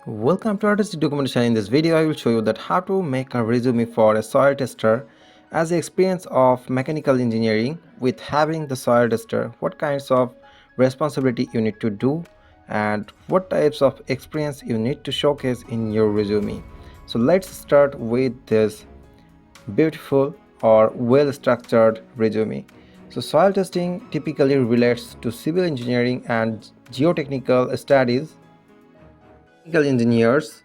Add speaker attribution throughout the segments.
Speaker 1: Welcome to Artistic Documentation. In this video, I will show you that how to make a resume for a soil tester as the experience of mechanical engineering with having the soil tester, what kinds of responsibility you need to do and what types of experience you need to showcase in your resume. So let's start with this beautiful or well-structured resume. So soil testing typically relates to civil engineering and geotechnical studies. Mechanical engineers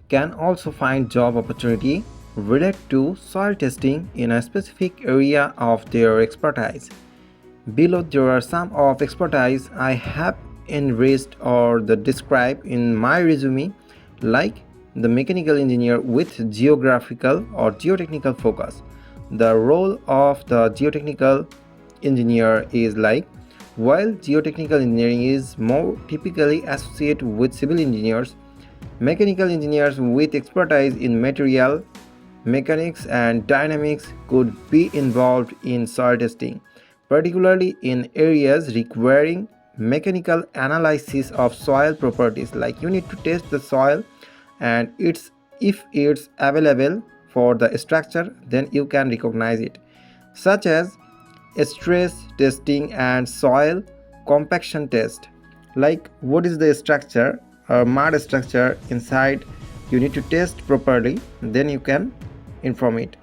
Speaker 1: can also find job opportunity related to soil testing in a specific area of their expertise. Below there are some of expertise I have enriched or the described in my resume, like the mechanical engineer with geographical or geotechnical focus. The role of the geotechnical engineer is like, while geotechnical engineering is more typically associated with civil engineers, mechanical engineers with expertise in material mechanics and dynamics could be involved in soil testing, particularly in areas requiring mechanical analysis of soil properties. Like you need to test the soil and if it's available for the structure, then you can recognize it, such as stress testing and soil compaction test. Like what is the structure or mud structure inside, you need to test properly, then you can inform it.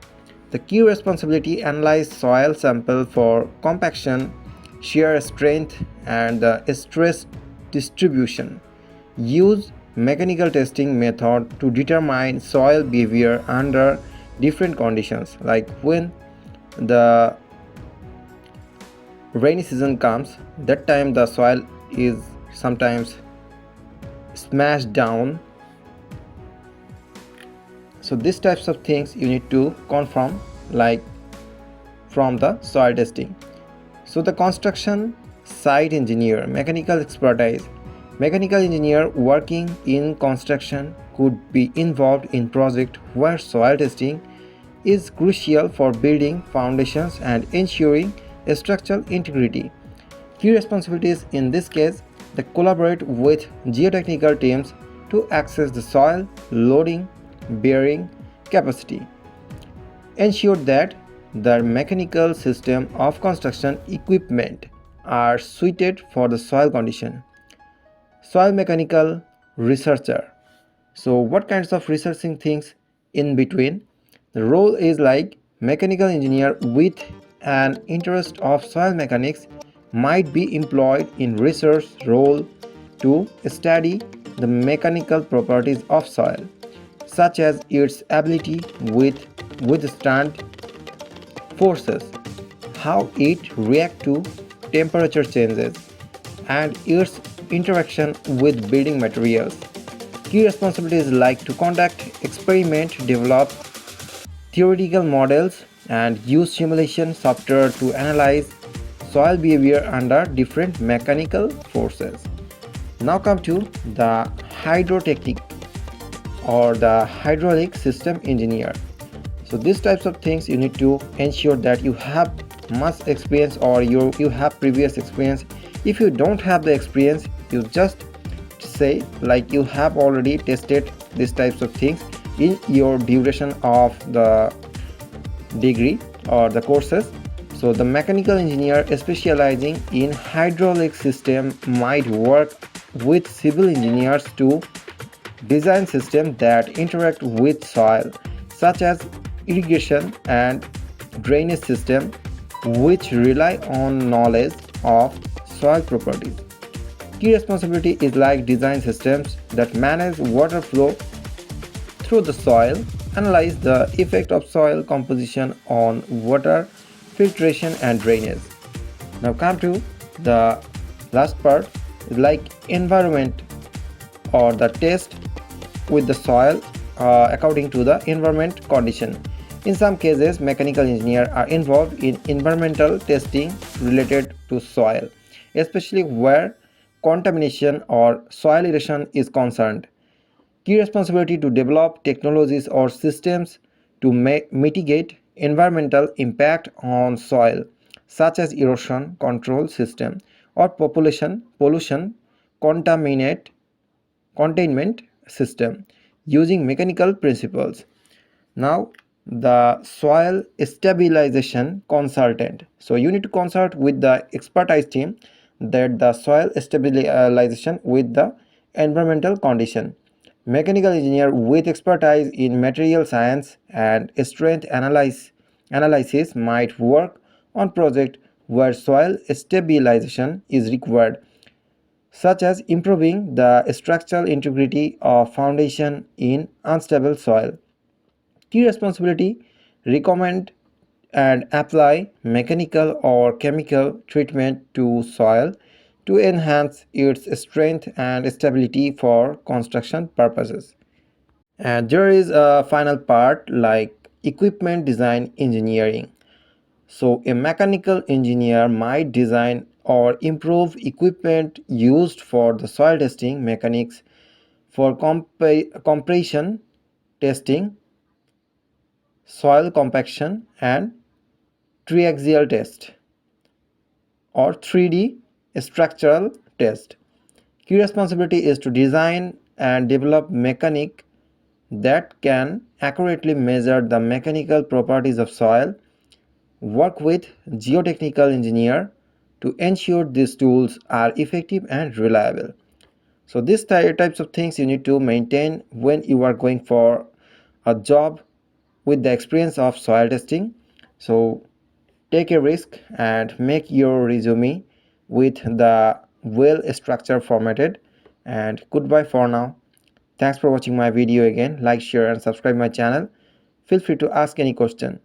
Speaker 1: The key responsibility: analyze soil sample for compaction, shear strength and the stress distribution. Use mechanical testing method to determine soil behavior under different conditions, like when the rainy season comes, that time the soil is sometimes smashed down. So these types of things you need to confirm, like from the soil testing. So the construction site engineer, mechanical expertise. Mechanical engineer working in construction could be involved in project where soil testing is crucial for building foundations and ensuring structural integrity. Key responsibilities in this case: they collaborate with geotechnical teams to assess the soil loading bearing capacity. Ensure that the mechanical system of construction equipment are suited for the soil condition. Soil mechanical researcher. So what kinds of researching things in between? The role is like mechanical engineer with an interest of soil mechanics might be employed in research role to study the mechanical properties of soil, such as its ability with withstand forces, how it reacts to temperature changes, and its interaction with building materials. Key responsibilities like to conduct experiment, develop theoretical models, and use simulation software to analyze soil behavior under different mechanical forces. Now come to the hydrotechnic or the hydraulic system engineer. So these types of things you need to ensure that you have much experience or you have previous experience. If you don't have the experience, you just say like you have already tested these types of things in your duration of the degree or the courses. So the mechanical engineer specializing in hydraulic system might work with civil engineers to design systems that interact with soil, such as irrigation and drainage system, which rely on knowledge of soil properties. Key responsibility is like design systems that manage water flow through the soil, analyze the effect of soil composition on water filtration and drainage. Now come to the last part, like environment or the test with the soil according to the environment condition. In some cases, mechanical engineers are involved in environmental testing related to soil, especially where contamination or soil erosion is concerned. Key responsibility to develop technologies or systems to mitigate environmental impact on soil, such as erosion control system or population pollution contaminate containment system using mechanical principles. Now, the soil stabilization consultant. So you need to consult with the expertise team that the soil stabilization with the environmental condition. Mechanical engineer with expertise in material science and strength analysis might work on project where soil stabilization is required, such as improving the structural integrity of foundation in unstable soil. Key responsibility: recommend and apply mechanical or chemical treatment to soil to enhance its strength and stability for construction purposes. And there is a final part like equipment design engineering. So, a mechanical engineer might design or improve equipment used for the soil testing mechanics for compression testing, soil compaction, and triaxial test or 3D structural test. Key responsibility is to design and develop mechanic that can accurately measure the mechanical properties of soil, work with geotechnical engineer to ensure these tools are effective and reliable. So these types of things you need to maintain when you are going for a job with the experience of soil testing. So take a risk and make your resume with the well structure formatted. And goodbye for now. Thanks for watching my video again. Like, share and subscribe my channel. Feel free to ask any question.